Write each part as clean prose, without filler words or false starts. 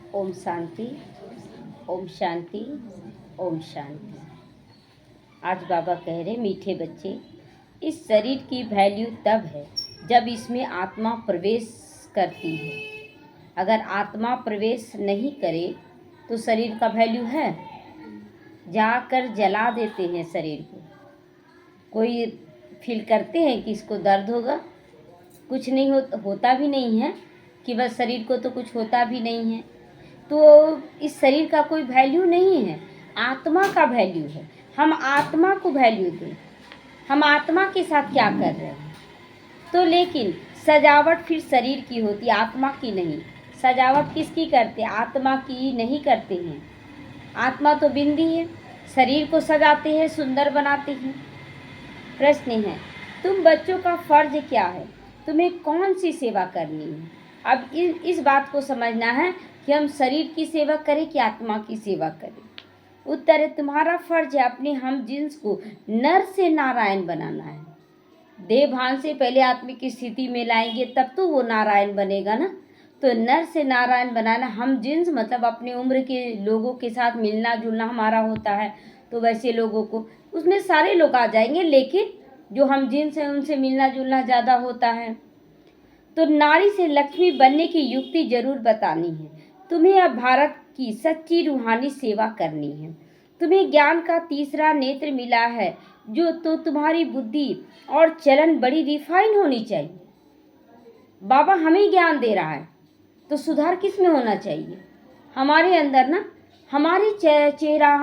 ओम शांति, ओम शांति, ओम शांति। आज बाबा कह रहे मीठे बच्चे, इस शरीर की वैल्यू तब है जब इसमें आत्मा प्रवेश करती है। अगर आत्मा प्रवेश नहीं करे तो शरीर का वैल्यू है। जाकर जला देते हैं शरीर को। कोई फील करते हैं कि इसको दर्द होगा? कुछ नहीं होता भी नहीं है कि बस शरीर को तो कुछ होता भी नहीं है। तो इस शरीर का कोई वैल्यू नहीं है, आत्मा का वैल्यू है। हम आत्मा को वैल्यू दें। हम आत्मा के साथ क्या कर रहे हैं? तो लेकिन सजावट फिर शरीर की होती, आत्मा की नहीं। सजावट किसकी करते? आत्मा की नहीं करते हैं। आत्मा तो बिंदी है, शरीर को सजाते हैं, सुंदर बनाते हैं। प्रश्न है, तुम बच्चों का फर्ज क्या है? तुम्हें कौन सी सेवा करनी है? अब इस बात को समझना है कि हम शरीर की सेवा करें कि आत्मा की सेवा करें। उत्तर है, तुम्हारा फर्ज है अपने हम जिन्स को नर से नारायण बनाना है। देह भान से पहले आत्मिक की स्थिति में लाएंगे तब तो वो नारायण बनेगा ना। तो नर से नारायण बनाना, हम जिन्स मतलब अपने उम्र के लोगों के साथ मिलना जुलना हमारा होता है, तो वैसे लोगों को उसमें सारे लोग आ जाएंगे, लेकिन जो हम जिन्स हैं उनसे मिलना जुलना ज़्यादा होता है। तो नारी से लक्ष्मी बनने की युक्ति जरूर बतानी है। तुम्हें अब भारत की सच्ची रूहानी सेवा करनी है। तुम्हें ज्ञान का तीसरा नेत्र मिला है, जो तो तुम्हारी बुद्धि और चलन बड़ी रिफाइन होनी चाहिए। बाबा हमें ज्ञान दे रहा है तो सुधार किस में होना चाहिए? हमारे अंदर ना, हमारी चेहरा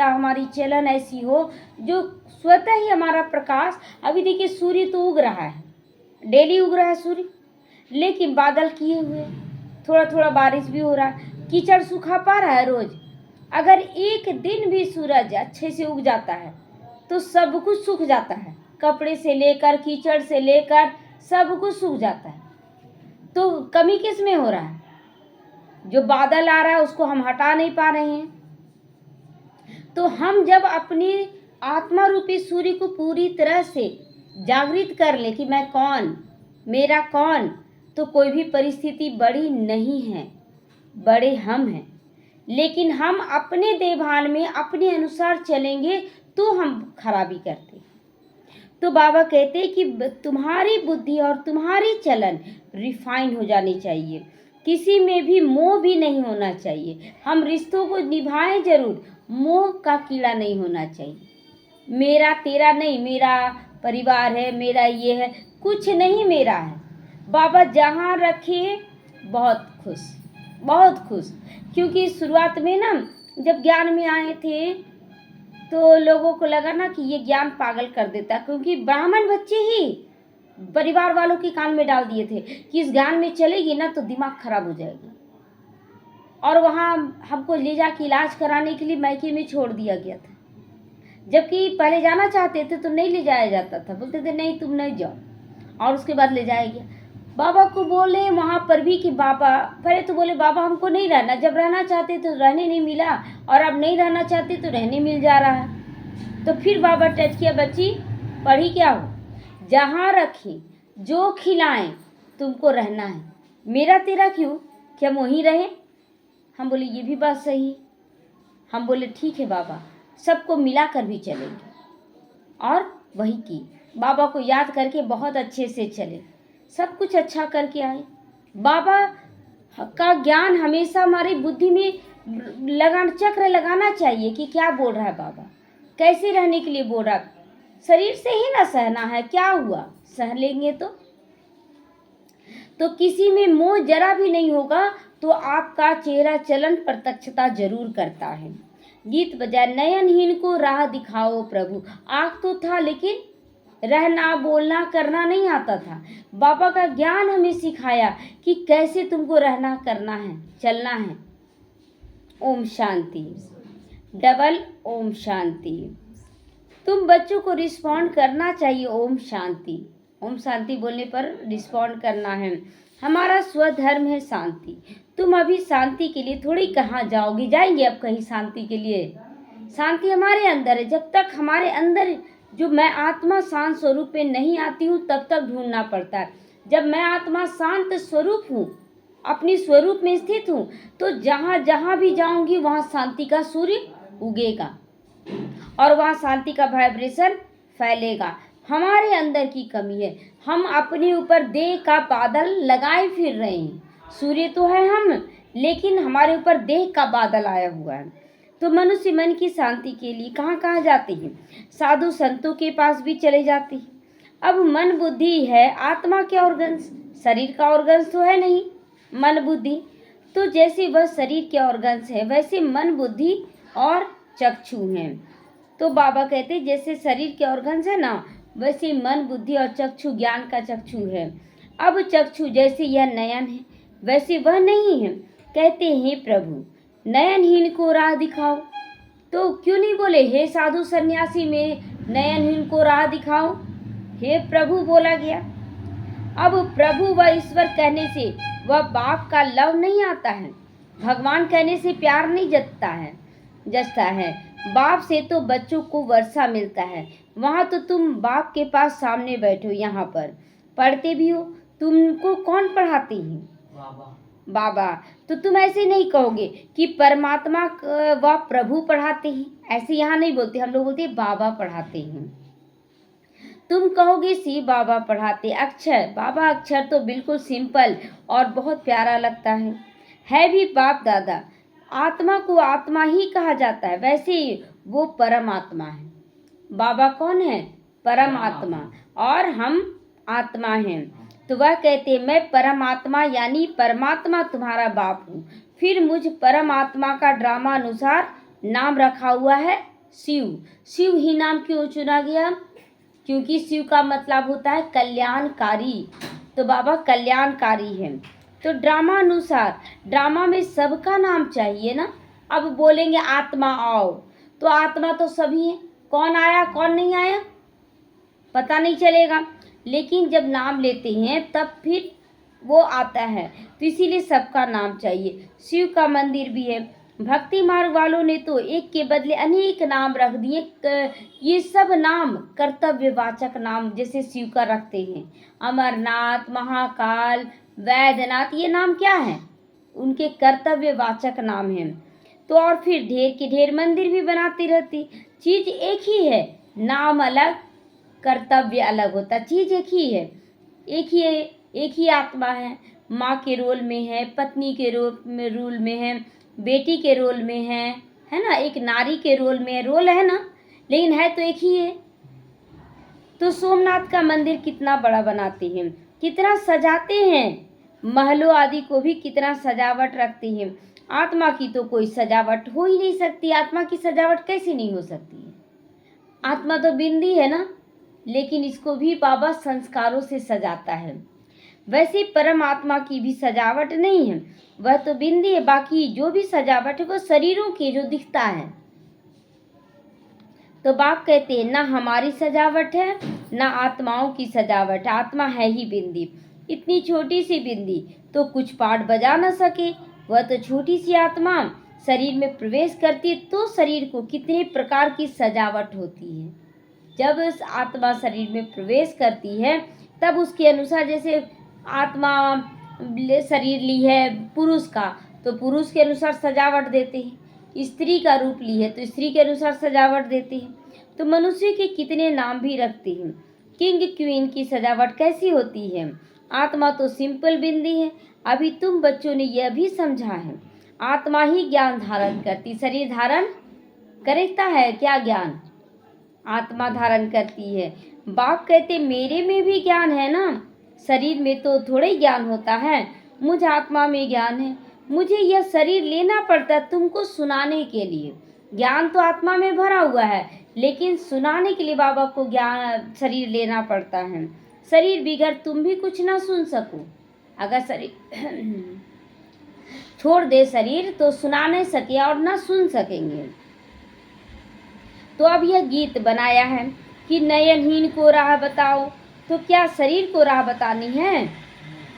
हमारी चलन ऐसी हो जो स्वतः ही हमारा प्रकाश। अभी देखिए सूर्य तो उग रहा है, डेली उग रहा है सूर्य, लेकिन बादल किए हुए, थोड़ा थोड़ा बारिश भी हो रहा है, कीचड़ सूखा पा रहा है रोज। अगर एक दिन भी सूरज अच्छे से उग जाता है तो सब कुछ सूख जाता है, कपड़े से लेकर कीचड़ से लेकर सब कुछ सूख जाता है। तो कमी किस में हो रहा है? जो बादल आ रहा है उसको हम हटा नहीं पा रहे हैं। तो हम जब अपनी आत्मा रूपी सूर्य को पूरी तरह से जागृत कर ले कि मैं कौन, मेरा कौन, तो कोई भी परिस्थिति बड़ी नहीं है, बड़े हम हैं। लेकिन हम अपने देभान में अपने अनुसार चलेंगे तो हम खराबी करते। तो बाबा कहते हैं कि तुम्हारी बुद्धि और तुम्हारी चलन रिफाइन हो जानी चाहिए। किसी में भी मोह भी नहीं होना चाहिए। हम रिश्तों को निभाएं जरूर, मोह का कीड़ा नहीं होना चाहिए। मेरा तेरा नहीं, मेरा परिवार है, मेरा ये है, कुछ नहीं मेरा है। बाबा जहाँ रखे बहुत खुश, बहुत खुश। क्योंकि शुरुआत में ना जब ज्ञान में आए थे तो लोगों को लगा ना कि ये ज्ञान पागल कर देता, क्योंकि ब्राह्मण बच्चे ही परिवार वालों के कान में डाल दिए थे कि इस ज्ञान में चलेगी ना तो दिमाग खराब हो जाएगा। और वहाँ हमको ले जाके इलाज कराने के लिए मैके में छोड़ दिया गया था, जबकि पहले जाना चाहते थे तो नहीं ले जाया जाता था, बोलते थे नहीं तुम नहीं जाओ, और उसके बाद ले जाया गया। बाबा को बोले वहाँ पर भी कि बाबा, पहले तो बोले बाबा हमको नहीं रहना, जब रहना चाहते तो रहने नहीं मिला, और अब नहीं रहना चाहते तो रहने मिल जा रहा है। तो फिर बाबा टच किया, बच्ची पढ़ी क्या हो, जहाँ रखें जो खिलाएं तुमको रहना है, मेरा तेरा क्यों कि हम वहीं रहें। हम बोले ये भी बात सही। हम बोले ठीक है बाबा, सबको मिला कर भी चलेंगे। और वही की, बाबा को याद करके बहुत अच्छे से चले, सब कुछ अच्छा करके आए। बाबा का ज्ञान हमेशा हमारी बुद्धि में चक्र लगाना चाहिए कि क्या बोल रहा है बाबा, कैसे रहने के लिए बोल रहा है। शरीर से ही ना सहना है, क्या हुआ, सह लेंगे तो किसी में मोह जरा भी नहीं होगा, तो आपका चेहरा चलन प्रत्यक्षता जरूर करता है। गीत बजा, नयनहीन को राह दिखाओ प्रभु। आँख तो था लेकिन रहना बोलना करना नहीं आता था। बाबा का ज्ञान हमें सिखाया कि कैसे तुमको रहना करना है, चलना है। ओम शांति, डबल ओम शांति। तुम बच्चों को रिस्पॉन्ड करना चाहिए ओम शांति। ओम शांति बोलने पर रिस्पॉन्ड करना है। हमारा स्वधर्म है शांति। तुम अभी शांति के लिए थोड़ी कहाँ जाओगे, जाएंगे अब कहीं शांति के लिए? शांति हमारे अंदर है। जब तक हमारे अंदर जो मैं आत्मा शांत स्वरूप में नहीं आती हूँ तब तक ढूंढना पड़ता है। जब मैं आत्मा शांत स्वरूप हूँ अपनी स्वरूप में स्थित हूँ, तो जहाँ जहाँ भी जाऊंगी वहाँ शांति का सूर्य उगेगा और वहाँ शांति का वाइब्रेशन फैलेगा। हमारे अंदर की कमी है, हम अपने ऊपर देह का बादल लगाए फिर रहे हैं। सूर्य तो है हम, लेकिन हमारे ऊपर देह का बादल आया हुआ है। तो मनुष्य मन की शांति के लिए कहाँ कहाँ जाते हैं? साधु संतों के पास भी चले जाते हैं। अब मन बुद्धि है आत्मा के ऑर्गन्स, शरीर का ऑर्गन्स तो है नहीं मन बुद्धि। तो जैसे वह शरीर के ऑर्गन्स है, वैसे मन बुद्धि और चक्षु हैं। तो बाबा कहते हैं जैसे शरीर के ऑर्गन्स है ना, वैसे मन बुद्धि और चक्षु ज्ञान का चक्षु है। अब चक्षु जैसे यह नयन है, वैसे वह नहीं है। कहते हैं प्रभु नयनहीन को राह दिखाओ। तो क्यों नहीं बोले हे साधु सन्यासी मेरे नयनहीन को राह दिखाओ, हे प्रभु बोला गया। अब प्रभु व ईश्वर कहने से वह बाप का लव नहीं आता है, भगवान कहने से प्यार नहीं जचता है। बाप से तो बच्चों को वर्षा मिलता है, वहाँ तो तुम बाप के पास सामने बैठो, यहाँ पर पढ़ते भी हो। तुमको कौन पढ़ाते हैं? बाबा। तो तुम ऐसे नहीं कहोगे कि परमात्मा व प्रभु पढ़ाते हैं, ऐसे यहाँ नहीं बोलते, हम लोग बोलते हैं बाबा पढ़ाते हैं। तुम कहोगे शिव बाबा पढ़ाते। अक्षर बाबा, अक्षर तो बिल्कुल सिंपल और बहुत प्यारा लगता है भी बाप दादा। आत्मा को आत्मा ही कहा जाता है, वैसे वो परमात्मा है। बाबा कौन है? परमात्मा, और हम आत्मा हैं। तो वह कहते हैं मैं परमात्मा यानी परमात्मा तुम्हारा बाप हूँ। फिर मुझ परमात्मा का ड्रामा अनुसार नाम रखा हुआ है शिव। शिव ही नाम क्यों चुना गया? क्योंकि शिव का मतलब होता है कल्याणकारी। तो बाबा कल्याणकारी हैं। तो ड्रामा अनुसार, ड्रामा में सबका नाम चाहिए ना। अब बोलेंगे आत्मा आओ, तो आत्मा तो सभी है, कौन आया कौन नहीं आया पता नहीं चलेगा, लेकिन जब नाम लेते हैं तब फिर वो आता है। तो इसीलिए सबका नाम चाहिए। शिव का मंदिर भी है। भक्ति मार्ग वालों ने तो एक के बदले अनेक नाम रख दिए। ये सब नाम कर्तव्यवाचक नाम जैसे शिव का रखते हैं, अमरनाथ, महाकाल, वैद्यनाथ, ये नाम क्या है? उनके कर्तव्यवाचक नाम हैं। तो और फिर ढेर के ढेर मंदिर भी बनाती रहती। चीज एक ही है, नाम अलग, कर्तव्य अलग होता। चीज एक ही है, एक ही आत्मा है। माँ के रोल में है, पत्नी के रोल में है, बेटी के रोल में है ना, एक नारी के रोल में रोल है ना, लेकिन है तो एक ही है। तो सोमनाथ का मंदिर कितना बड़ा बनाते हैं, कितना सजाते हैं, महलों आदि को भी कितना सजावट रखते हैं। आत्मा की तो कोई सजावट हो ही नहीं सकती। आत्मा की सजावट कैसे नहीं हो सकती है? आत्मा तो बिंदी है ना, लेकिन इसको भी बाबा संस्कारों से सजाता है। वैसे परमात्मा की भी सजावट नहीं है, वह तो बिंदी है। बाकी जो भी सजावट है वो शरीरों की जो दिखता है। तो बाप कहते हैं ना हमारी सजावट है ना आत्माओं की सजावट, आत्मा है ही बिंदी। इतनी छोटी सी बिंदी तो कुछ पाठ बजा न सके, वह तो छोटी सी आत्मा शरीर में प्रवेश करती है तो शरीर को कितने प्रकार की सजावट होती है। जब उस आत्मा शरीर में प्रवेश करती है तब उसके अनुसार, जैसे आत्मा शरीर ली है पुरुष का तो पुरुष के अनुसार सजावट देते हैं, स्त्री का रूप ली है तो स्त्री के अनुसार सजावट देते हैं। तो मनुष्य के कितने नाम भी रखते हैं। किंग क्वीन की सजावट कैसी होती है? आत्मा तो सिंपल बिंदी है। अभी तुम बच्चों ने यह भी समझा है, आत्मा ही ज्ञान धारण करती, शरीर धारण करता है क्या? ज्ञान आत्मा धारण करती है। बाप कहते मेरे में भी ज्ञान है ना, शरीर में तो थोड़े ज्ञान होता है, मुझ आत्मा में ज्ञान है। मुझे यह शरीर लेना पड़ता है तुमको सुनाने के लिए। ज्ञान तो आत्मा में भरा हुआ है, लेकिन सुनाने के लिए बाबा को ज्ञान शरीर लेना पड़ता है। शरीर बिगड़ तुम भी कुछ ना सुन सको। अगर शरीर छोड़ दे शरीर तो सुना नहीं सके और ना सुन सकेंगे। तो अब यह गीत बनाया है कि नयनहीन को राह बताओ। तो क्या शरीर को राह बतानी है?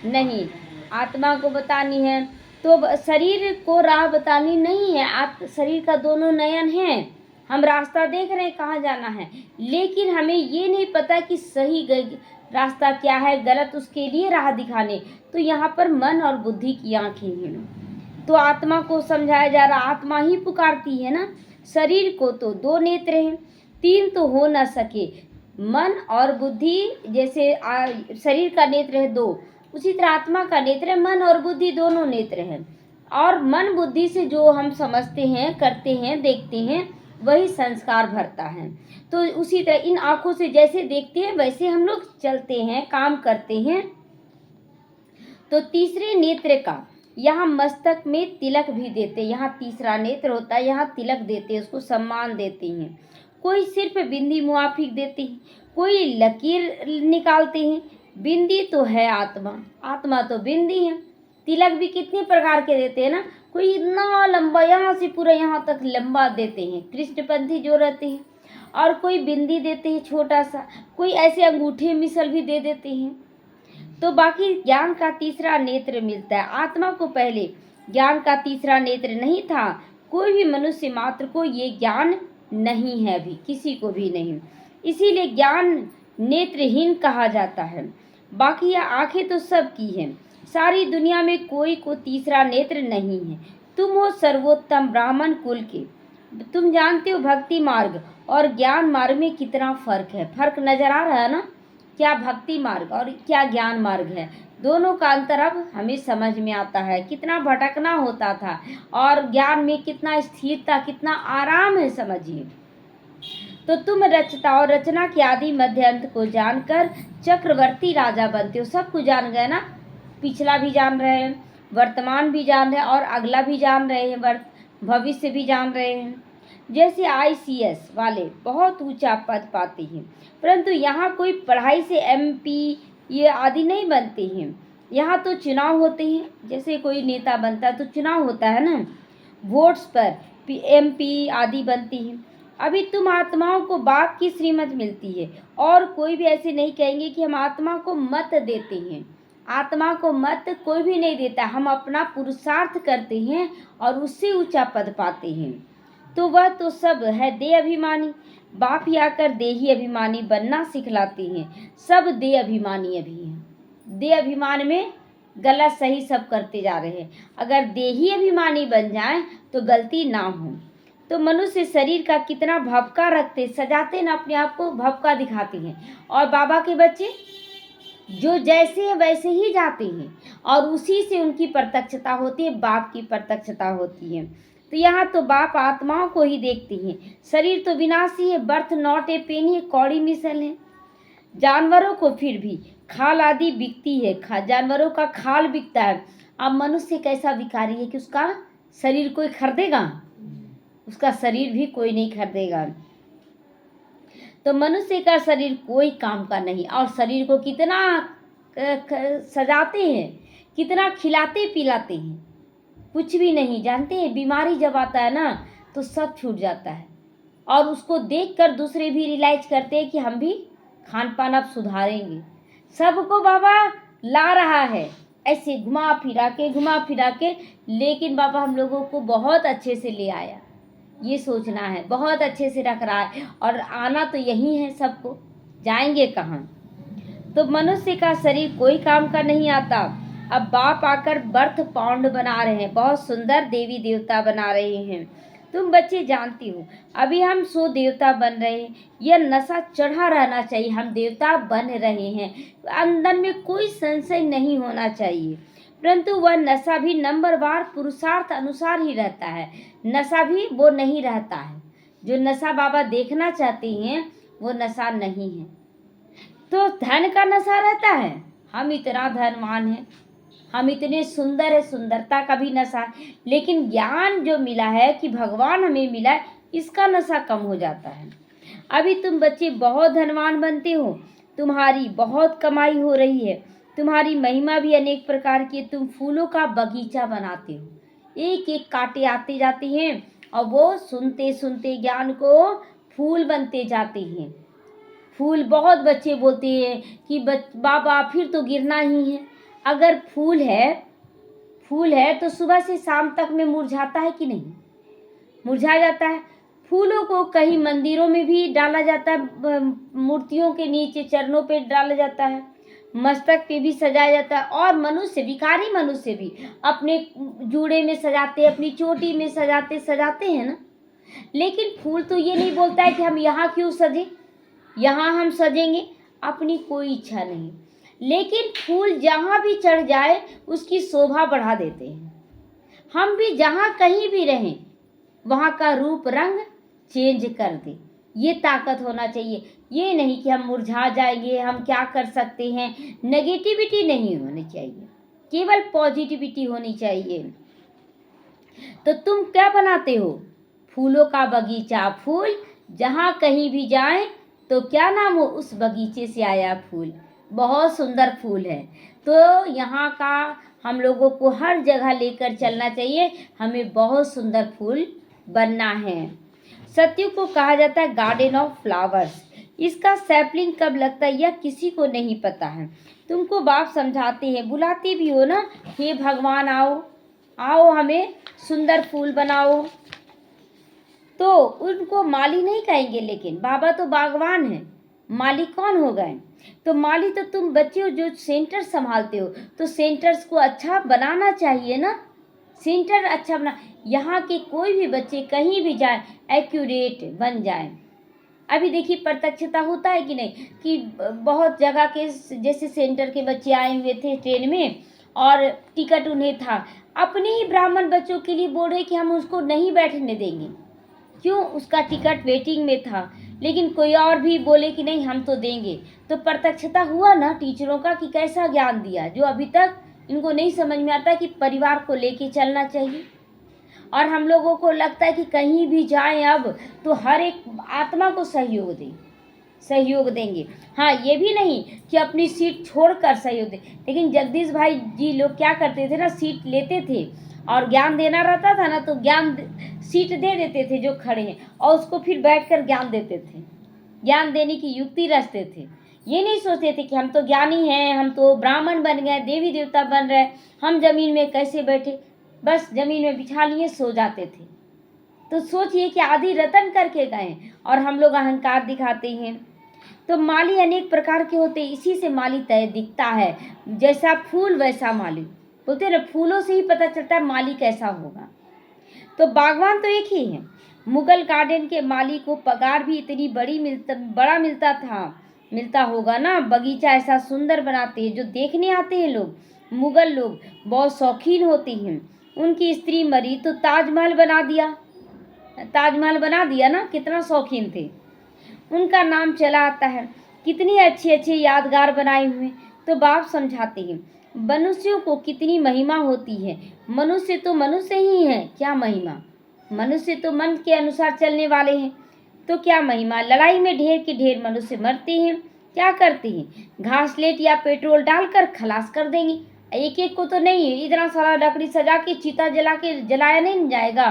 नहीं, आत्मा को बतानी है। तो शरीर को राह बतानी नहीं है। शरीर का दोनों नयन है, हम रास्ता देख रहे हैं कहाँ जाना है, लेकिन हमें ये नहीं पता कि सही रास्ता क्या है गलत, उसके लिए राह दिखाने। तो यहाँ पर मन और बुद्धि की आंखें हैं। तो आत्मा को समझाया जा रहा, आत्मा ही पुकारती है ना। शरीर को तो 2 नेत्र हैं, 3 तो हो न सके। मन और बुद्धि, जैसे शरीर का नेत्र है 2, उसी तरह आत्मा का नेत्र है, मन और बुद्धि दोनों नेत्र हैं। और मन बुद्धि से जो हम समझते हैं, करते हैं, देखते हैं, वही संस्कार भरता है। तो उसी तरह इन आँखों से जैसे देखते हैं वैसे हम लोग चलते हैं, काम करते हैं। तो तीसरे नेत्र का यहाँ मस्तक में तिलक भी देते, यहाँ तीसरा नेत्र होता है, यहाँ तिलक देते हैं, उसको सम्मान देते हैं। कोई सिर्फ बिंदी मुआफिक देते हैं, कोई लकीर निकालते हैं। बिंदी तो है आत्मा, आत्मा तो बिंदी है। तिलक भी कितने प्रकार के देते हैं ना, कोई इतना लंबा, यहाँ से पूरा यहाँ तक लंबा देते हैं कृष्णपंथी जो रहते हैं, और कोई बिंदी देते हैं छोटा सा, कोई ऐसे अंगूठे मिसल भी दे देते हैं। तो बाकी ज्ञान का तीसरा नेत्र मिलता है। आत्मा को पहले ज्ञान का तीसरा नेत्र नहीं था, कोई भी मनुष्य मात्र को ये ज्ञान नहीं है, अभी किसी को भी नहीं, इसीलिए ज्ञान नेत्रहीन कहा जाता है। बाकी यह आंखें तो सबकी हैं, सारी दुनिया में कोई को तीसरा नेत्र नहीं है। तुम हो सर्वोत्तम ब्राह्मण कुल के। तुम जानते हो भक्ति मार्ग और ज्ञान मार्ग में कितना फर्क है, फर्क नजर आ रहा है ना, क्या भक्ति मार्ग और क्या ज्ञान मार्ग है, दोनों का अंतर अब हमें समझ में आता है। कितना भटकना होता था और ज्ञान में कितना स्थिरता, कितना आराम है, समझिए। तो तुम रचता और रचना के आदि मध्य अंत को जानकर चक्रवर्ती राजा बनते हो। सब कुछ जान गए ना, पिछला भी जान रहे हैं, वर्तमान भी जान रहे हैं और अगला भी जान रहे हैं, भविष्य भी जान रहे हैं। जैसे ICS वाले बहुत ऊंचा पद पाते हैं, परंतु यहाँ कोई पढ़ाई से MP ये आदि नहीं बनते हैं। यहाँ तो चुनाव होते हैं, जैसे कोई नेता बनता है तो चुनाव होता है ना, वोट्स पर MP आदि बनती हैं। अभी तुम आत्माओं को बाप की श्रीमत मिलती है, और कोई भी ऐसे नहीं कहेंगे कि हम आत्मा को मत देते हैं। आत्मा को मत कोई भी नहीं देता, हम अपना पुरुषार्थ करते हैं और उससे ऊंचा पद पाते हैं। तो वह तो सब है देह अभिमानी। बाप ही आकर देही अभिमानी बनना सिखलाते हैं। सब देह अभिमानी अभी हैं, देह अभिमान में गलत सही सब करते जा रहे हैं। अगर देही अभिमानी बन जाएं तो गलती ना हो। तो मनुष्य शरीर का कितना भपका रखते, सजाते ना अपने आप को, भपका दिखाते हैं। और बाबा के बच्चे जो जैसे है वैसे ही जाते हैं, और उसी से उनकी प्रत्यक्षता होती है, बाप की प्रत्यक्षता होती है। तो यहाँ तो बाप आत्माओं को ही देखते हैं। शरीर तो विनाशी है, बर्थ नॉट ए पेनी है, कौड़ी मिसल है। जानवरों को फिर भी खाल आदि बिकती है, जानवरों का खाल बिकता है। अब मनुष्य कैसा विकारी है कि उसका शरीर कोई खरीदेगा, उसका शरीर भी कोई नहीं खरीदेगा। तो मनुष्य का शरीर कोई काम का नहीं, और शरीर को कितना सजाते हैं, कितना खिलाते पिलाते हैं, कुछ भी नहीं जानते हैं। बीमारी जब आता है ना तो सब छूट जाता है, और उसको देखकर दूसरे भी रियलाइज करते हैं कि हम भी खान पान अब सुधारेंगे। सबको बाबा ला रहा है ऐसे घुमा फिरा के, लेकिन बाबा हम लोगों को बहुत अच्छे से ले आया, ये सोचना है, बहुत अच्छे से रख रहा है, और आना तो यही है सबको, जाएंगे कहाँ। तो मनुष्य का शरीर कोई काम का नहीं आता। अब बाप आकर बर्थ पाउंड बना रहे हैं, बहुत सुंदर देवी देवता बना रहे हैं। तुम बच्चे जानती हो अभी हम 100 देवता बन रहे हैं, यह नशा चढ़ा रहना चाहिए, हम देवता बन रहे हैं, अंदर में कोई संशय नहीं होना चाहिए। परंतु वह नशा भी नंबरवार पुरुषार्थ अनुसार ही रहता है, नशा भी वो नहीं रहता है। जो नशा बाबा देखना चाहते हैं वो नशा नहीं है। तो धन का नशा रहता है, हम इतना धनवान हैं, हम इतने सुंदर है, सुंदरता का भी नशा है। लेकिन ज्ञान जो मिला है कि भगवान हमें मिला है, इसका नशा कम हो जाता है। अभी तुम बच्चे बहुत धनवान बनते हो, तुम्हारी बहुत कमाई हो रही है, तुम्हारी महिमा भी अनेक प्रकार की है। तुम फूलों का बगीचा बनाते हो, एक एक कांटे आते जाते हैं, और वो सुनते सुनते ज्ञान को फूल बनते जाते हैं। फूल, बहुत बच्चे बोलते हैं कि बाबा फिर तो गिरना ही है। अगर फूल है तो सुबह से शाम तक में मुरझाता है कि नहीं, मुरझा जाता है। फूलों को कहीं मंदिरों में भी डाला जाता है, मूर्तियों के नीचे चरणों पे डाला जाता है, मस्तक पे भी सजाया जाता है, और मनुष्य, भिखारी मनुष्य भी अपने जूड़े में सजाते, अपनी चोटी में सजाते हैं ना। लेकिन फूल तो ये नहीं बोलता है कि हम यहाँ क्यों सजे, यहाँ हम सजेंगे, अपनी कोई इच्छा नहीं। लेकिन फूल जहाँ भी चढ़ जाए उसकी शोभा बढ़ा देते हैं। हम भी जहाँ कहीं भी रहें वहाँ का रूप रंग चेंज कर दे, ये ताकत होना चाहिए। ये नहीं कि हम मुरझा जाएंगे, हम क्या कर सकते हैं। नेगेटिविटी नहीं होनी चाहिए, केवल पॉजिटिविटी होनी चाहिए। तो तुम क्या बनाते हो? फूलों का बगीचा। फूल जहाँ कहीं भी जाए तो क्या नाम हो, उस बगीचे से आया फूल। बहुत सुंदर फूल है। तो यहाँ का हम लोगों को हर जगह लेकर चलना चाहिए। हमें बहुत सुंदर फूल बनना है। सत्युग को कहा जाता है गार्डन ऑफ फ्लावर्स। इसका सैपलिंग कब लगता है यह किसी को नहीं पता है। तुमको बाप समझाते हैं, बुलाते भी हो ना, हे भगवान आओ आओ हमें सुंदर फूल बनाओ। तो उनको माली नहीं कहेंगे, लेकिन बाबा तो बागवान है, माली कौन हो गए? तो माली तो तुम बच्चे हो जो सेंटर संभालते हो। तो सेंटर्स को अच्छा बनाना चाहिए ना, सेंटर अच्छा बना, यहाँ के कोई भी बच्चे कहीं भी जाए एक्यूरेट बन जाए। अभी देखिए प्रत्यक्षता होता है कि नहीं, कि बहुत जगह के जैसे सेंटर के बच्चे आए हुए थे ट्रेन में और टिकट उन्हें था, अपने ही ब्राह्मण बच्चों के लिए बोल रहे कि हम उसको नहीं बैठने देंगे। क्यों? उसका टिकट वेटिंग में था, लेकिन कोई और भी बोले कि नहीं हम तो देंगे। तो प्रत्यक्षता हुआ ना टीचरों का कि कैसा ज्ञान दिया, जो अभी तक इनको नहीं समझ में आता कि परिवार को लेके चलना चाहिए। और हम लोगों को लगता है कि कहीं भी जाएं अब तो हर एक आत्मा को सहयोग देंगे। हाँ, ये भी नहीं कि अपनी सीट छोड़कर सहयोग दें। लेकिन जगदीश भाई जी लोग क्या करते थे ना, सीट लेते थे और ज्ञान देना रहता था ना, तो ज्ञान सीट दे देते थे जो खड़े हैं, और उसको फिर बैठकर ज्ञान देते थे, ज्ञान देने की युक्ति रचते थे। ये नहीं सोचते थे कि हम तो ज्ञानी हैं, हम तो ब्राह्मण बन गए, देवी देवता बन रहे, हम जमीन में कैसे बैठे, बस जमीन में बिछा लिए सो जाते थे। तो सोचिए कि आदि रतन करके गए और हम लोग अहंकार दिखाते हैं। तो माली अनेक प्रकार के होते हैं, इसी से माली तय दिखता है। जैसा फूल वैसा माली, बोलते हैं ना, फूलों से ही पता चलता है माली कैसा होगा। तो बागवान तो एक ही है। मुगल गार्डन के माली को पगार भी इतनी बड़ा मिलता होगा ना। बगीचा ऐसा सुंदर बनाते हैं, जो देखने आते हैं लोग, मुगल लोग बहुत शौकीन होते हैं। उनकी स्त्री मरी तो ताजमहल बना दिया ना, कितना शौकीन थे। उनका नाम चला आता है, कितनी अच्छे अच्छे यादगार बनाए हुए। तो बाप समझाते हैं मनुष्यों को कितनी महिमा होती है। मनुष्य तो मनुष्य ही है, क्या महिमा। मनुष्य तो मन के अनुसार चलने वाले हैं, तो क्या महिमा। लड़ाई में ढेर के ढेर मनुष्य मरते हैं, क्या करते हैं, घासलेट या पेट्रोल डालकर खलास कर देंगे। एक एक को तो नहीं, इतना सारा लकड़ी सजा के चिता जलाया नहीं जाएगा।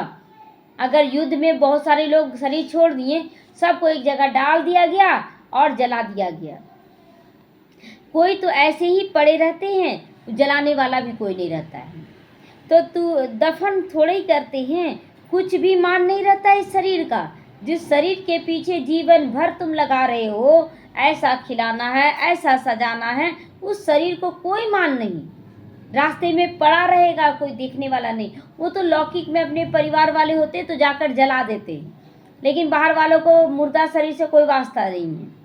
अगर युद्ध में बहुत सारे लोग शरीर छोड़ दिए, सबको एक जगह डाल दिया गया और जला दिया गया। कोई तो ऐसे ही पड़े रहते हैं, जलाने वाला भी कोई नहीं रहता है। तो तू दफन थोड़े ही करते हैं, कुछ भी मान नहीं रहता इस शरीर का। जिस शरीर के पीछे जीवन भर तुम लगा रहे हो, ऐसा खिलाना है, ऐसा सजाना है, उस शरीर को कोई मान नहीं। रास्ते में पड़ा रहेगा, कोई देखने वाला नहीं। वो तो लौकिक में अपने परिवार वाले होते तो जाकर जला देते, लेकिन बाहर वालों को मुर्दा शरीर से कोई वास्ता नहीं है।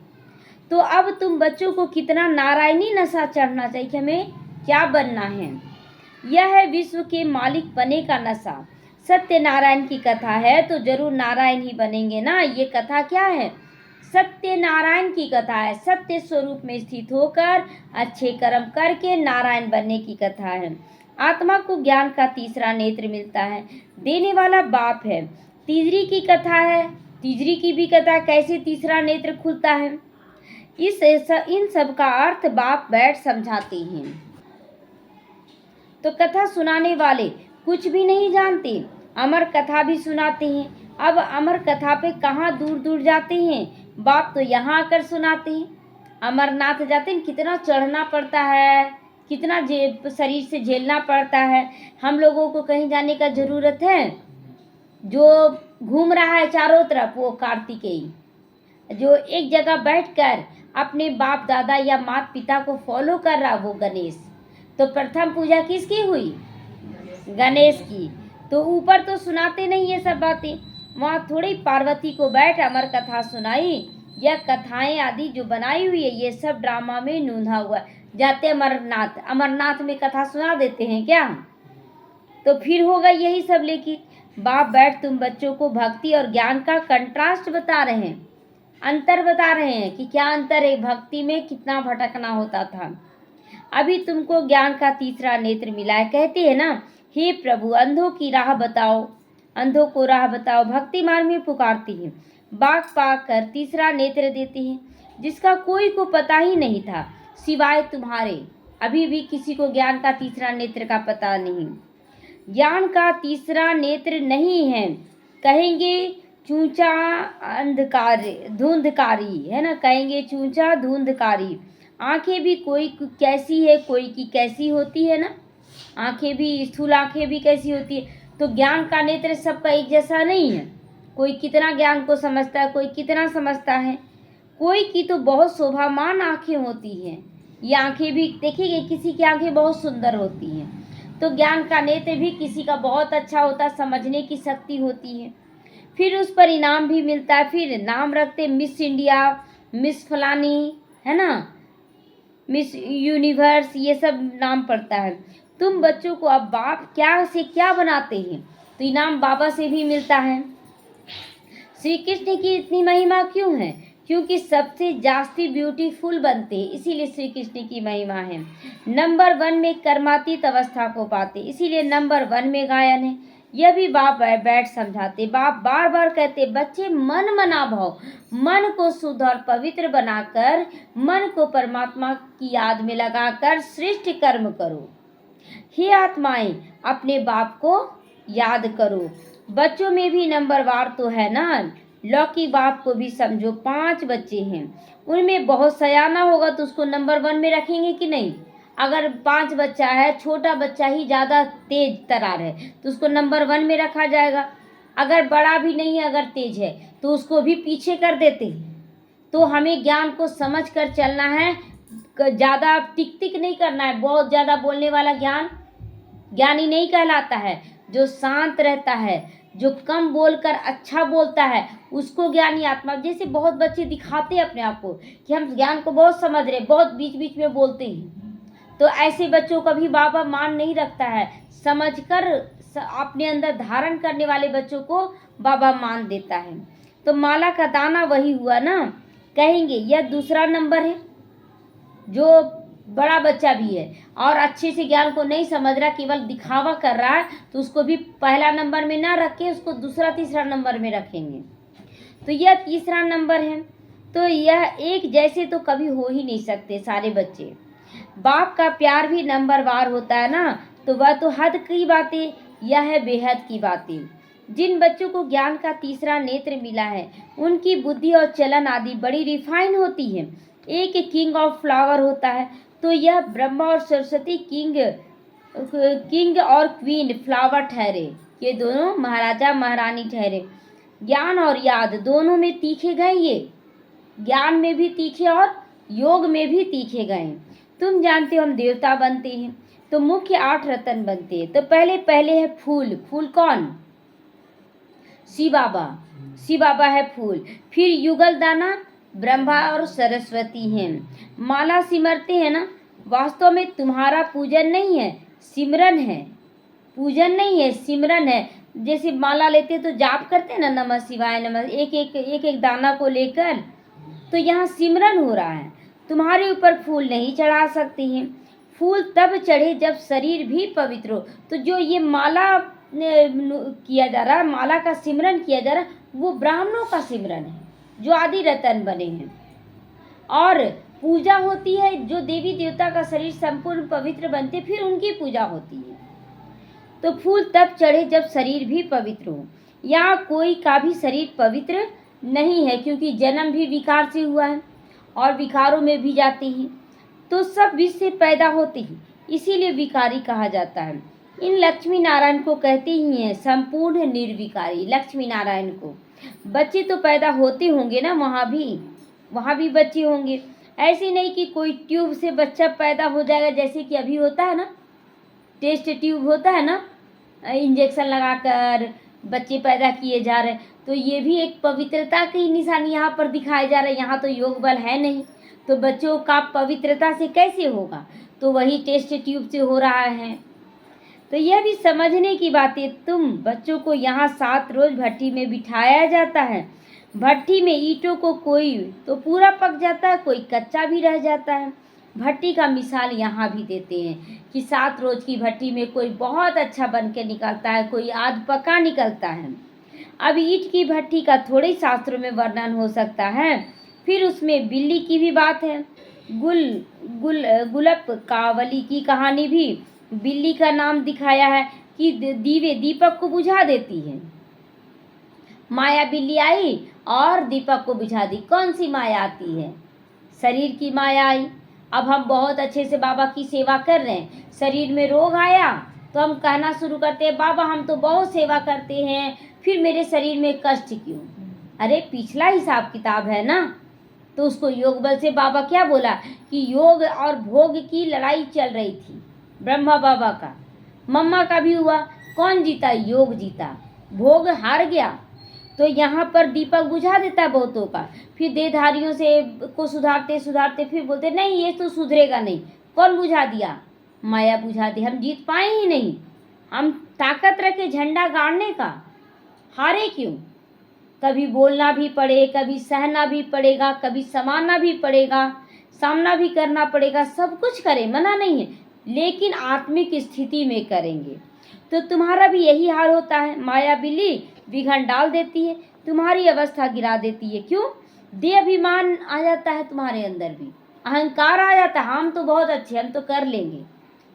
तो अब तुम बच्चों को कितना नारायणी नशा चढ़ना चाहिए कि हमें क्या बनना है। यह है विश्व के मालिक बने का नशा। सत्य नारायण की कथा है तो जरूर नारायण ही बनेंगे ना। ये कथा क्या है? सत्य नारायण की कथा है। सत्य स्वरूप में स्थित होकर अच्छे कर्म करके नारायण बनने की कथा है। आत्मा को ज्ञान का तीसरा नेत्र मिलता है, देने वाला बाप है। तीसरी की कथा है, तीसरी की भी कथा, कैसे तीसरा नेत्र खुलता है, इन सब का अर्थ बाप बैठ समझाते हैं। तो कथा सुनाने वाले कुछ भी नहीं जानते, अमर कथा भी सुनाते हैं। अब अमर कथा पे कहाँ दूर दूर जाते हैं, बाप तो यहाँ आकर सुनाते हैं। अमरनाथ जाते हैं, कितना चढ़ना पड़ता है, कितना शरीर से झेलना पड़ता है। हम लोगों को कहीं जाने का ज़रूरत है? जो घूम रहा है चारों तरफ वो कार्तिकेय, जो एक जगह बैठकर अपने बाप दादा या माता पिता को फॉलो कर रहा वो गणेश। तो प्रथम पूजा किसकी हुई? गणेश की। तो ऊपर तो सुनाते नहीं ये सब बातें, वहाँ थोड़ी पार्वती को बैठ अमर कथा सुनाई। यह कथाएं आदि जो बनाई हुई है ये सब ड्रामा में नूंधा हुआ है। जाते अमरनाथ, अमरनाथ में कथा सुना देते हैं क्या? तो फिर होगा यही सब। लेकिन बाप बैठ तुम बच्चों को भक्ति और ज्ञान का कंट्रास्ट बता रहे हैं, अंतर बता रहे हैं कि क्या अंतर है, भक्ति में कितना भटकना होता था। अभी तुमको ज्ञान का तीसरा नेत्र मिला है। कहते हैं ना, हे प्रभु अंधों की राह बताओ, अंधों को राह बताओ। भक्ति मार्ग में पुकारती है, बाग पाकर तीसरा नेत्र देती है, जिसका कोई को पता ही नहीं था सिवाय तुम्हारे। अभी भी किसी को ज्ञान का तीसरा नेत्र का पता नहीं। ज्ञान का तीसरा नेत्र नहीं है, कहेंगे चूचा अंधकार धुंधकारी, है ना, कहेंगे चूचा धुंधकारी। आंखें भी कोई कैसी है, कोई की कैसी होती है ना, आंखें भी, स्थूल आंखें भी कैसी होती है। तो ज्ञान का नेत्र सबका एक जैसा नहीं है, कोई कितना ज्ञान को समझता है, कोई कितना समझता है। कोई की तो बहुत शोभामान आंखें होती हैं, ये आंखें भी देखिए, किसी की आंखें बहुत सुंदर होती हैं। तो ज्ञान का नेत्र भी किसी का बहुत अच्छा होता है, समझने की शक्ति होती है। फिर उस पर इनाम भी मिलता है। फिर नाम रखते मिस इंडिया, मिस फलानी, है ना, मिस यूनिवर्स, ये सब नाम पड़ता है। तुम बच्चों को अब बाप क्या से क्या बनाते हैं, तो इनाम बाबा से भी मिलता है। श्री कृष्ण की इतनी महिमा क्यों है? क्योंकि सबसे जास्ती ब्यूटीफुल बनते, इसीलिए श्री कृष्ण की महिमा है। नंबर 1 में कर्मातीत अवस्था को पाते, इसीलिए नंबर 1 में गायन है। यह भी बाप बैठ समझाते। बाप बार बार कहते, बच्चे मन मना भाव, मन को शुद्ध और पवित्र बनाकर, मन को परमात्मा की याद में लगाकर श्रेष्ठ कर्म करो। हे आत्माएं, अपने बाप को याद करो। बच्चों में भी नंबरवार तो है ना, लौकी बाप को भी समझो। 5 बच्चे हैं, उनमें बहुत सयाना होगा तो उसको नंबर 1 में रखेंगे कि नहीं? अगर 5 बच्चा है, छोटा बच्चा ही ज़्यादा तेज तरार है तो उसको नंबर 1 में रखा जाएगा। अगर बड़ा भी नहीं है, अगर तेज है तो उसको भी पीछे कर देते हैं। तो हमें ज्ञान को समझ कर चलना है, ज़्यादा टिक टिक नहीं करना है। बहुत ज़्यादा बोलने वाला ज्ञानी नहीं कहलाता है। जो शांत रहता है, जो कम बोलकर अच्छा बोलता है, उसको ज्ञानी आत्मा। जैसे बहुत बच्चे दिखाते हैं अपने आप को कि हम ज्ञान को बहुत समझ रहे, बहुत बीच बीच में बोलते हैं, तो ऐसे बच्चों का भी बाबा मान नहीं रखता है। समझकर अपने अंदर धारण करने वाले बच्चों को बाबा मान देता है। तो माला का दाना वही हुआ ना। कहेंगे यह दूसरा नंबर है, जो बड़ा बच्चा भी है और अच्छे से ज्ञान को नहीं समझ रहा, केवल दिखावा कर रहा है, तो उसको भी पहला नंबर में ना रख के उसको दूसरा तीसरा नंबर में रखेंगे। तो यह तीसरा नंबर है। तो यह एक जैसे तो कभी हो ही नहीं सकते सारे बच्चे। बाप का प्यार भी नंबरवार होता है ना, तो वह तो हद की बातें, यह है बेहद की बातें। जिन बच्चों को ज्ञान का तीसरा नेत्र मिला है, उनकी बुद्धि और चलन आदि बड़ी रिफाइन होती है। एक किंग ऑफ फ्लावर होता है, तो यह ब्रह्मा और सरस्वती किंग और क्वीन फ्लावर ठहरे, ये दोनों महाराजा महारानी ठहरे। ज्ञान और याद दोनों में तीखे गए, ये ज्ञान में भी तीखे और योग में भी तीखे गए। तुम जानते हो हम देवता बनते हैं तो मुख्य 8 रतन बनते हैं। तो पहले है फूल। फूल कौन? शिव बाबा। शिव बाबा है फूल। फिर युगल दाना ब्रह्मा और सरस्वती हैं। माला सिमरते हैं ना, वास्तव में तुम्हारा पूजन नहीं है, सिमरन है। पूजन नहीं है, सिमरन है। जैसे माला लेते तो जाप करते हैं ना, नमः शिवाय नमः, एक दाना को लेकर, तो यहाँ सिमरन हो रहा है। तुम्हारे ऊपर फूल नहीं चढ़ा सकते हैं। फूल तब चढ़े जब शरीर भी पवित्र हो। तो जो ये माला किया जा रहा है, माला का सिमरन किया जा रहा है, वो ब्राह्मणों का सिमरन है जो आदि रतन बने हैं। और पूजा होती है, जो देवी देवता का शरीर संपूर्ण पवित्र बनते, फिर उनकी पूजा होती है। तो फूल तब चढ़े जब शरीर भी पवित्र हो। यहाँ कोई का भी शरीर पवित्र नहीं है, क्योंकि जन्म भी विकार से हुआ है और विकारों में भी जाते हैं। तो सब विष से पैदा होते हैं, इसीलिए विकारी कहा जाता है। इन लक्ष्मी नारायण को कहते ही हैं संपूर्ण निर्विकारी। लक्ष्मी नारायण को बच्चे तो पैदा होते होंगे ना, वहाँ भी बच्चे होंगे। ऐसे नहीं कि कोई ट्यूब से बच्चा पैदा हो जाएगा, जैसे कि अभी होता है ना, टेस्ट ट्यूब होता है ना, इंजेक्शन लगाकर बच्चे पैदा किए जा रहे हैं। तो ये भी एक पवित्रता की निशानी यहाँ पर दिखाया जा रहा है। यहाँ तो योग बल है नहीं, तो बच्चों का पवित्रता से कैसे होगा? तो वही टेस्ट ट्यूब से हो रहा है। तो यह भी समझने की बात है। तुम बच्चों को यहाँ 7 रोज भट्टी में बिठाया जाता है। भट्टी में ईंटों को कोई तो पूरा पक जाता है, कोई कच्चा भी रह जाता है। भट्टी का मिसाल यहाँ भी देते हैं कि 7 रोज की भट्टी में कोई बहुत अच्छा बन के निकलता है, कोई आध पका निकलता है। अब ईंट की भट्टी का थोड़े ही शास्त्रों में वर्णन हो सकता है। फिर उसमें बिल्ली की भी बात है। गुलप कावली की कहानी भी बिल्ली का नाम दिखाया है कि दीवे दीपक को बुझा देती है। माया बिल्ली आई और दीपक को बुझा दी। कौन सी माया आती है? शरीर की माया आई। अब हम बहुत अच्छे से बाबा की सेवा कर रहे हैं, शरीर में रोग आया तो हम कहना शुरू करते हैं बाबा हम तो बहुत सेवा करते हैं, फिर मेरे शरीर में कष्ट क्यों? अरे पिछला हिसाब किताब है ना। तो उसको योग बल से बाबा क्या बोला कि योग और भोग की लड़ाई चल रही थी। ब्रह्मा बाबा का, मम्मा का भी हुआ। कौन जीता? योग जीता, भोग हार गया। तो यहाँ पर दीपक बुझा देता है बहुतों का। फिर देहधारियों से को सुधारते सुधारते फिर बोलते नहीं ये तो सुधरेगा नहीं। कौन बुझा दिया? माया बुझा दी। हम जीत पाए ही नहीं। हम ताकत रखे झंडा गाड़ने का, हारे क्यों? कभी बोलना भी पड़े, कभी सहना भी पड़ेगा, कभी समाना भी पड़ेगा, सामना भी करना पड़ेगा। सब कुछ करें, मना नहीं है, लेकिन आत्मिक स्थिति में करेंगे। तो तुम्हारा भी यही हाल होता है। माया बिल्ली विघन डाल देती है, तुम्हारी अवस्था गिरा देती है। क्यों? देह अभिमान आ जाता है तुम्हारे अंदर भी, अहंकार आ जाता है। हम तो बहुत अच्छे, हम तो कर लेंगे,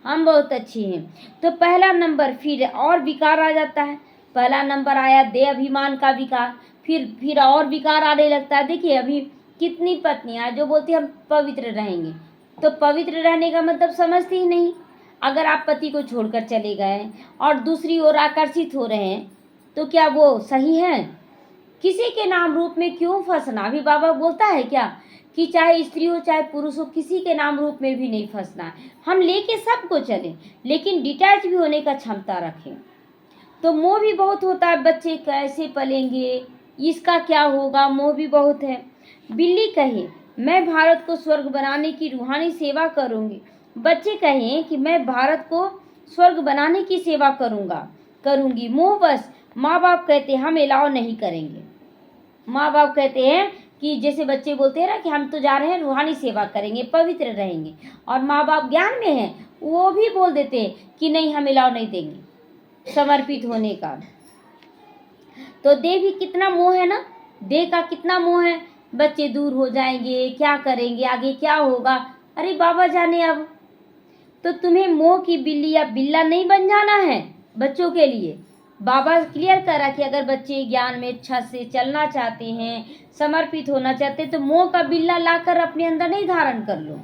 हम बहुत अच्छे हैं। तो पहला नंबर फिर और विकार आ जाता है। पहला नंबर आया देह अभिमान का विकार, फिर और विकार आने लगता है। देखिए अभी कितनी पत्नियां जो बोलती हम पवित्र रहेंगे, तो पवित्र रहने का मतलब समझती ही नहीं। अगर आप पति को छोड़कर चले गए और दूसरी ओर आकर्षित हो रहे हैं तो क्या वो सही है? किसी के नाम रूप में क्यों फंसना? अभी बाबा बोलता है क्या कि चाहे स्त्री हो चाहे पुरुष हो, किसी के नाम रूप में भी नहीं फंसना है। हम लेके सबको चलें, लेकिन डिटैच भी होने का क्षमता रखें। तो मोह भी बहुत होता है, बच्चे कैसे पलेंगे, इसका क्या होगा, मोह भी बहुत है। बिल्ली कहे मैं भारत को स्वर्ग बनाने की रूहानी सेवा करूंगी। बच्चे कहें कि मैं भारत को स्वर्ग बनाने की सेवा करूंगी। मोहवश माँ बाप कहते हैं हम अलाउ नहीं करेंगे। माँ बाप कहते हैं कि जैसे बच्चे बोलते हैं ना कि हम तो जा रहे हैं रूहानी सेवा करेंगे, पवित्र रहेंगे, और माँ बाप ज्ञान में हैं, वो भी बोल देते हैं कि नहीं हम अलाउ नहीं देंगे समर्पित होने का। तो देह भी कितना मोह है ना, देह का कितना मोह है। बच्चे दूर हो जाएंगे, क्या करेंगे, आगे क्या होगा, अरे बाबा जाने। अब तो तुम्हें मोह की बिल्ली या बिल्ला नहीं बन जाना है बच्चों के लिए। बाबा क्लियर करा कि अगर बच्चे ज्ञान में अच्छा से चलना चाहते हैं, समर्पित होना चाहते हैं, तो मोह का बिल्ला लाकर अपने अंदर नहीं धारण कर लो।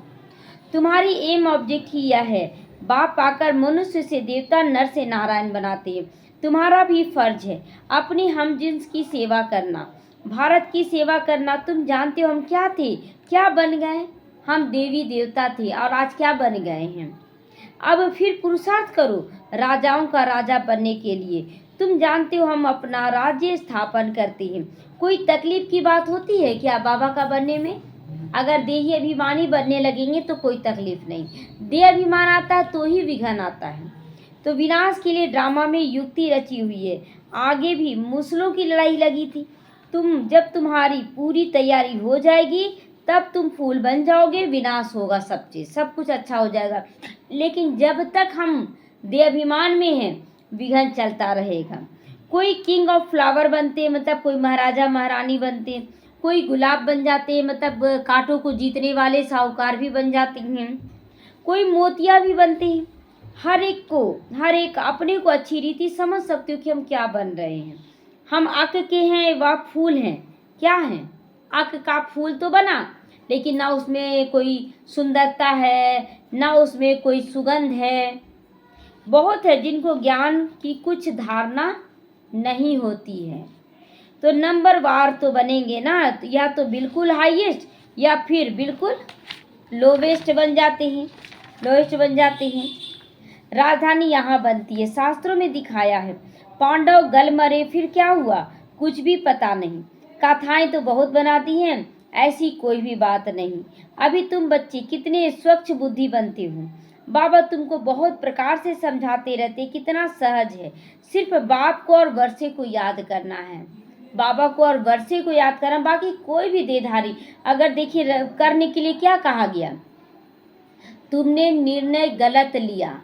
तुम्हारी एम ऑब्जेक्ट ही यह है। बाप पाकर मनुष्य से देवता, नर से नारायण बनाते हैं। तुम्हारा भी फर्ज है अपनी हमजिन्स की सेवा करना, भारत की सेवा करना। तुम जानते हो हम क्या थे, क्या बन गए? हम देवी देवता थे और आज क्या बन गए हैं। अब फिर पुरुषार्थ करो राजाओं का राजा बनने के लिए। तुम जानते हो हम अपना राज्य स्थापन करते हैं। कोई तकलीफ की बात होती है क्या बाबा का बनने में? अगर देही अभिमानी बनने लगेंगे तो कोई तकलीफ नहीं। देह अभिमान आता है तो ही विघन आता है। तो विनाश के लिए ड्रामा में युक्ति रची हुई है। आगे भी मुसलों की लड़ाई लगी थी। जब तुम्हारी पूरी तैयारी हो जाएगी तब तुम फूल बन जाओगे, विनाश होगा सब चीज़, सब कुछ अच्छा हो जाएगा। लेकिन जब तक हम देह अभिमान में हैं विघन चलता रहेगा। कोई किंग ऑफ फ्लावर बनते मतलब कोई महाराजा महारानी बनते, कोई गुलाब बन जाते मतलब कांटों को जीतने वाले साहूकार भी बन जाते हैं, कोई मोतिया भी बनते हैं। हर एक अपने को अच्छी रीति समझ सकते हो कि हम क्या बन रहे हैं। हम आक के हैं व फूल हैं, क्या हैं? आक का फूल तो बना, लेकिन ना उसमें कोई सुंदरता है, ना उसमें कोई सुगंध है। बहुत है जिनको ज्ञान की कुछ धारणा नहीं होती है। तो नंबर वार तो बनेंगे ना, तो या तो बिल्कुल हाईएस्ट या फिर बिल्कुल लोवेस्ट बन जाते हैं, लोएस्ट बन जाते हैं। राजधानी यहाँ बनती है, शास्त्रों में दिखाया है। पांडव गल मरे, फिर क्या हुआ कुछ भी पता नहीं। कथाएं तो बहुत बनाती हैं, ऐसी कोई भी बात नहीं। अभी तुम बच्चे कितने स्वच्छ बुद्धि बनते हो। बाबा तुमको बहुत प्रकार से समझाते रहते, कितना सहज है। सिर्फ बाप को और वर्षे को याद करना है, बाबा को और वर्षे को याद करना। बाकी कोई भी देधारी, अगर देखिए करने के लिए क्या कहा गया, तुमने निर्णय गलत लिया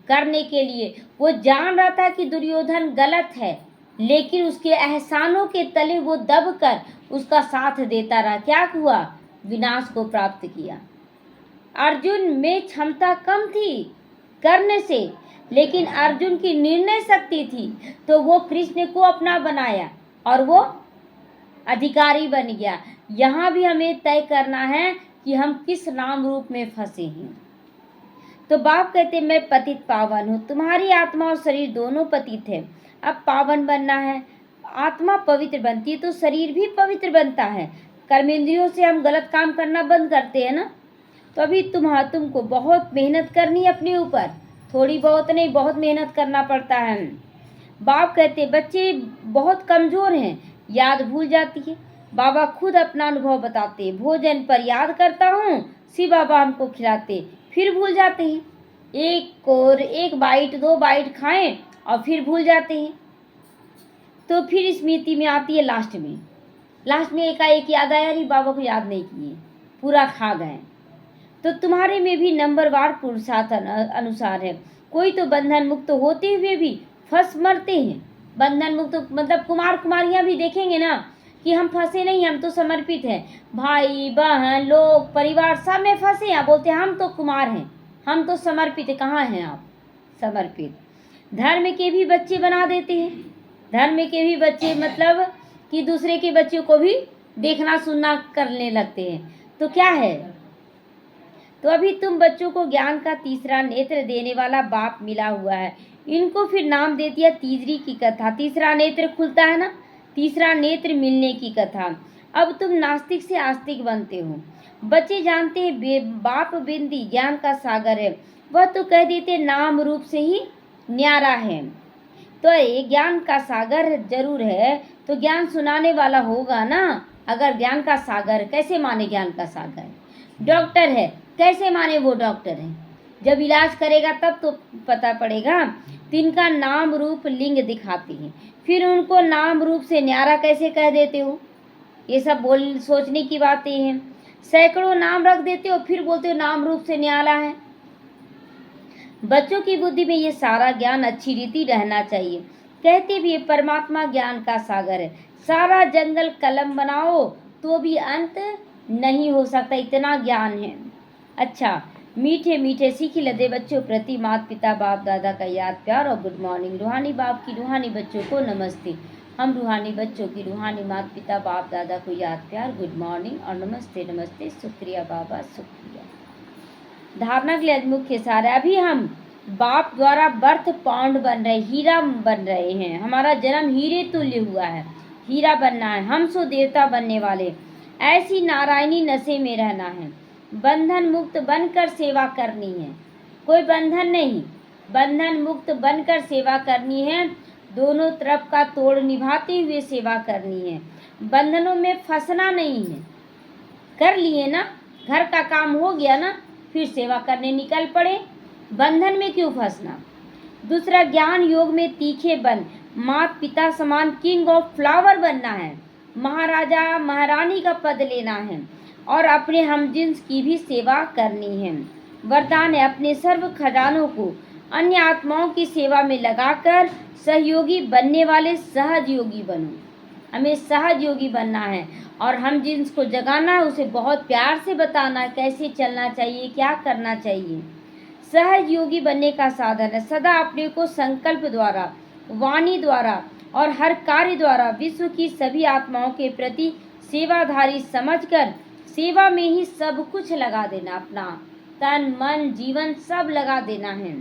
करने के लिए। वो जान रहा था कि दुर्योधन गलत है, लेकिन उसके एहसानों के तले वो दबकर उसका साथ देता रहा। क्या हुआ, विनाश को प्राप्त किया। अर्जुन में क्षमता कम थी करने से, लेकिन अर्जुन की निर्णय शक्ति थी, तो वो कृष्ण को अपना बनाया और वो अधिकारी बन गया। यहाँ भी हमें तय करना है कि हम किस नाम रूप में फंसे हैं। तो बाप कहते मैं पतित पावन हूँ, तुम्हारी आत्मा और शरीर दोनों पतित है। अब पावन बनना है, आत्मा पवित्र बनती है तो शरीर भी पवित्र बनता है। कर्मेंद्रियों से हम गलत काम करना बंद करते हैं ना। तो अभी तुमको बहुत मेहनत करनी है अपने ऊपर, थोड़ी बहुत नहीं, बहुत मेहनत करना पड़ता है। बाप कहते बच्चे बहुत कमज़ोर हैं, याद भूल जाती है। बाबा खुद अपना अनुभव बताते, भोजन पर याद करता हूँ, शिव बाबा हमको खिलाते, फिर भूल जाते हैं। एक बाइट 2 बाइट खाएं और फिर भूल जाते हैं। तो फिर स्मृति में आती है लास्ट में एकाएक याद आया, अरे बाबा को याद नहीं किए, पूरा खा गए। तो तुम्हारे में भी नंबरवार पुरुषार्थ अनुसार है। कोई तो बंधन मुक्त होते हुए भी फंस मरते हैं। बंधन मुक्त मतलब कुमार कुमारियाँ भी देखेंगे ना कि हम फंसे नहीं, हम तो समर्पित हैं। भाई बहन लोग परिवार सब में फंसे हैं, बोलते हैं हम तो कुमार हैं, हम तो समर्पित है। कहाँ हैं आप समर्पित? धर्म के भी बच्चे बना देते हैं, धर्म के भी बच्चे मतलब कि दूसरे के बच्चों को भी देखना सुनना करने लगते हैं। तो क्या है, तो अभी तुम बच्चों को ज्ञान का तीसरा नेत्र देने वाला बाप मिला हुआ है। इनको फिर नाम दे दिया तीसरी की कथा। तीसरा नेत्र खुलता है ना, तीसरा नेत्र मिलने की कथा। अब तुम नास्तिक से आस्तिक बनते हो। बच्चे जानते हैं बाप बिंदी ज्ञान का सागर है, वह तो कह देते नाम रूप से ही न्यारा है। तो ये ज्ञान का सागर जरूर है, तो ज्ञान सुनाने वाला होगा ना। अगर ज्ञान का सागर, कैसे माने ज्ञान का सागर? डॉक्टर है, कैसे माने वो डॉक्टर है? जब इलाज करेगा तब तो पता पड़ेगा। तिनका नाम रूप लिंग दिखाती है, फिर उनको नाम रूप से न्यारा कैसे कह देते हो? ये सब सोचने की बातें हैं। सैकड़ों नाम रख देते हो, फिर बोलते हो नाम रूप से न्यारा है। बच्चों की बुद्धि में ये सारा ज्ञान अच्छी रीति रहना चाहिए। कहते भी परमात्मा ज्ञान का सागर है, सारा जंगल कलम बनाओ तो भी अंत नहीं हो सकता, इतना ज्ञान है। अच्छा, मीठे मीठे सीखी लदे बच्चों प्रति माता पिता बाप दादा का याद प्यार और गुड मॉर्निंग। रूहानी बाप की रूहानी बच्चों को नमस्ते। हम रूहानी बच्चों की रूहानी माता पिता बाप दादा को याद प्यार, गुड मॉर्निंग और नमस्ते नमस्ते। शुक्रिया बाबा, शुक्रिया। धारणा के लिए मुख्य सार है, अभी हम बाप द्वारा बर्थ पाउंड बन रहे, हीरा बन रहे हैं। हमारा जन्म हीरे तुल्य हुआ है, हीरा बनना है। हम सो देवता बनने वाले, ऐसी नारायणी नशे में रहना है। बंधन मुक्त बनकर सेवा करनी है, कोई बंधन नहीं, बंधन मुक्त बनकर सेवा करनी है। दोनों तरफ का तोड़ निभाते हुए सेवा करनी है, बंधनों में फंसना नहीं है। कर लिए ना, घर का काम हो गया ना, फिर सेवा करने निकल पड़े, बंधन में क्यों फंसना। दूसरा, ज्ञान योग में तीखे बन माता पिता समान किंग ऑफ फ्लावर बनना है, महाराजा महारानी का पद लेना है और अपने हमजिन्स की भी सेवा करनी है। वरदान है, अपने सर्व खजानों को अन्य आत्माओं की सेवा में लगाकर सहयोगी बनने वाले सहज योगी बनो। हमें सहज योगी बनना है और हम जिनको जगाना है उसे बहुत प्यार से बताना है कैसे चलना चाहिए, क्या करना चाहिए। सहज योगी बनने का साधन है सदा अपने को संकल्प द्वारा, वाणी द्वारा और हर कार्य द्वारा विश्व की सभी आत्माओं के प्रति सेवाधारी समझकर सेवा में ही सब कुछ लगा देना, अपना तन मन जीवन सब लगा देना है।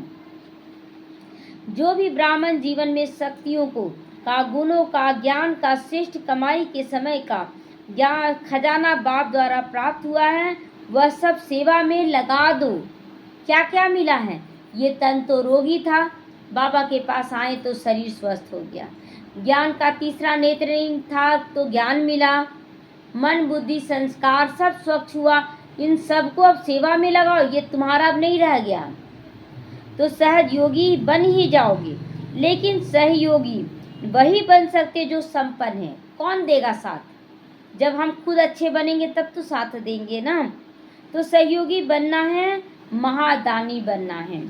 जो भी ब्राह्मण जीवन में शक्तियों का, गुणों का, ज्ञान का, श्रेष्ठ कमाई के समय का ज्ञान खजाना बाप द्वारा प्राप्त हुआ है, वह सब सेवा में लगा दो। क्या क्या मिला है? ये तन तो रोगी था, बाबा के पास आए तो शरीर स्वस्थ हो गया। ज्ञान का तीसरा नेत्र नहीं था तो ज्ञान मिला। मन, बुद्धि, संस्कार सब स्वच्छ हुआ। इन सब को अब सेवा में लगाओ, ये तुम्हारा अब नहीं रह गया, तो सहयोगी बन ही जाओगे। लेकिन सहयोगी वही बन सकते जो संपन्न है। कौन देगा साथ? जब हम खुद अच्छे बनेंगे तब तो साथ देंगे ना। तो सहयोगी बनना है, महादानी बनना है।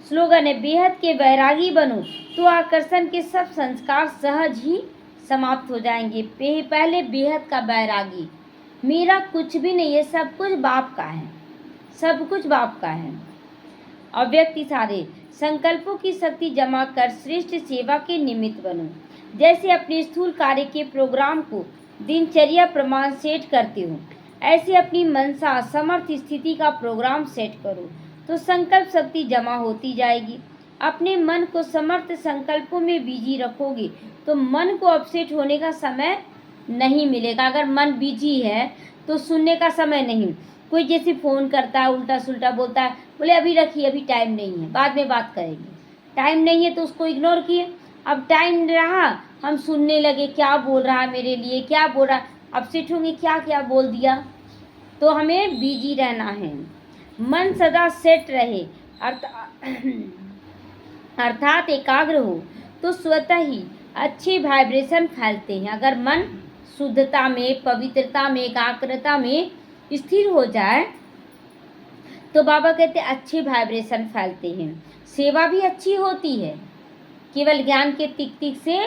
स्लोगन है, बेहद के वैरागी बनो तो आकर्षण के सब संस्कार सहज ही समाप्त हो जाएंगे। पहले बेहद का वैरागी, मेरा कुछ भी नहीं है, सब कुछ बाप का है, सब कुछ बाप का है। अव्यक्ति सारे संकल्पों की शक्ति जमा कर श्रेष्ठ सेवा के निमित्त बनो। जैसे अपने स्थूल कार्य के प्रोग्राम को दिनचर्या प्रमाण सेट करते हो, ऐसे अपनी मनसा समर्थ स्थिति का प्रोग्राम सेट करो तो संकल्प शक्ति जमा होती जाएगी। अपने मन को समर्थ संकल्पों में बिजी रखोगे तो मन को अपसेट होने का समय नहीं मिलेगा। अगर मन बिजी है तो सुनने का समय नहीं। कोई जैसे फ़ोन करता है, उल्टा सुल्टा बोलता है, बोले अभी रखिए, अभी टाइम नहीं है, बाद में बात करेंगे। टाइम नहीं है तो उसको इग्नोर किए। अब टाइम रहा, हम सुनने लगे, क्या बोल रहा है मेरे लिए, क्या बोल रहा है, अपसेट होंगे, क्या क्या बोल दिया। तो हमें बिजी रहना है, मन सदा सेट रहे, अर्थात एकाग्र हो तो स्वतः ही अच्छे वाइब्रेशन फैलते हैं। अगर मन शुद्धता में, पवित्रता में, एकाग्रता में स्थिर हो जाए तो बाबा कहते हैं अच्छे वाइब्रेशन फैलते हैं। सेवा भी अच्छी होती है। केवल ज्ञान के टिक टिक से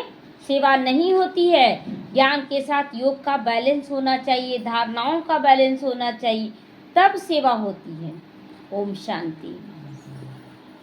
सेवा नहीं होती है। ज्ञान के साथ योग का बैलेंस होना चाहिए, धारणाओं का बैलेंस होना चाहिए, तब सेवा होती है। ओम शांति।